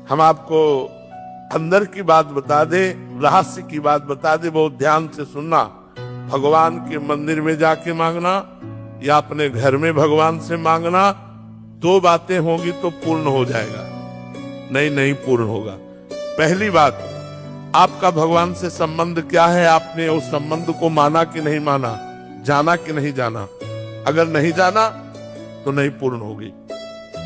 हम आपको अंदर की बात बता दे, रहस्य की बात बता दे, बहुत ध्यान से सुनना। भगवान के मंदिर में जाके मांगना या अपने घर में भगवान से मांगना, दो बातें होंगी तो पूर्ण हो जाएगा, नहीं पूर्ण होगा। पहली बात, आपका भगवान से संबंध क्या है, आपने उस संबंध को माना कि नहीं माना, जाना कि नहीं जाना। अगर नहीं जाना तो नहीं पूर्ण होगी।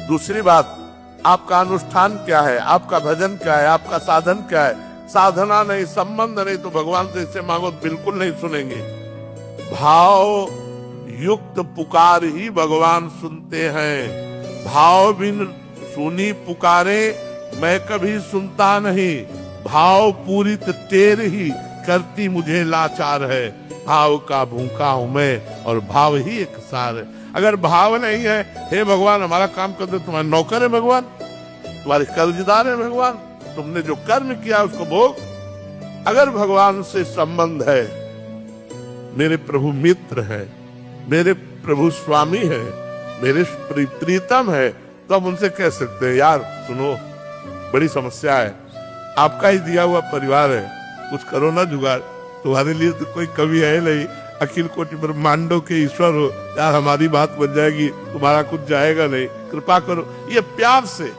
दूसरी बात, आपका अनुष्ठान क्या है, आपका भजन क्या है, आपका साधन क्या है। साधना नहीं, संबंध नहीं, तो भगवान से इसे मांगो बिल्कुल नहीं सुनेंगे। भाव युक्त पुकार ही भगवान सुनते हैं। भाव बिन सुनी पुकारे मैं कभी सुनता नहीं। भाव पूरित टेर ही करती मुझे लाचार है। भाव का भूखा हूं मैं और भाव ही एक सार है। अगर भाव नहीं है, हे भगवान हमारा काम कर दो, तुम्हारे नौकर है भगवान, तुम्हारे कर्जदार है भगवान, तुमने जो कर्म किया उसको भोग। अगर भगवान से संबंध है, मेरे प्रभु मित्र है, मेरे प्रभु स्वामी है, मेरे प्रीतम है, तो हम उनसे कह सकते हैं यार सुनो बड़ी समस्या है, आपका ही दिया हुआ परिवार है, कुछ करो ना जुगाड़, तुम्हारे लिए तो कोई कवि है नहीं, अखिल कोटि ब्रह्मांडों के ईश्वर हो, यार हमारी बात बन जाएगी, तुम्हारा कुछ जाएगा नहीं, कृपा करो। ये प्यार से,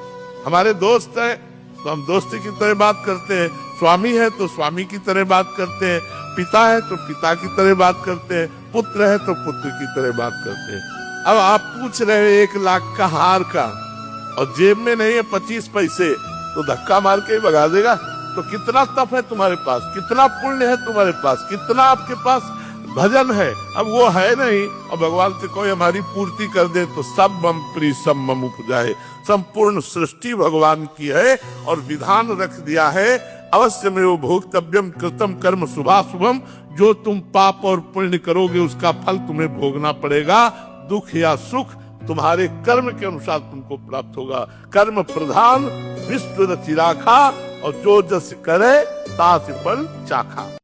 हमारे दोस्त हैं तो हम दोस्ती की तरह बात करते हैं, स्वामी है तो स्वामी की तरह बात करते हैं, पिता है तो पिता की तरह बात करते हैं, पुत्र है तो पुत्र की तरह बात करते हैं। अब आप पूछ रहे हैं 1 लाख का हार का और जेब में नहीं है 25 पैसे, तो धक्का मार के ही भगा देगा। तो कितना तप है तुम्हारे पास, कितना पुण्य है तुम्हारे पास, कितना आपके पास भजन है, अब वो है नहीं और भगवान से कोई हमारी पूर्ति कर दे तो सब मम प्री सब मम उपजाए। संपूर्ण सृष्टि भगवान की है और विधान रख दिया है, अवश्य में वो भोक्तव्यम कृतम कर्म शुभाशुभम, जो तुम पाप और पुण्य करोगे उसका फल तुम्हें भोगना पड़ेगा। दुख या सुख तुम्हारे कर्म के अनुसार तुमको प्राप्त होगा। कर्म प्रधान विश्व रचि राखा और जो जस करे तास फल चाखा।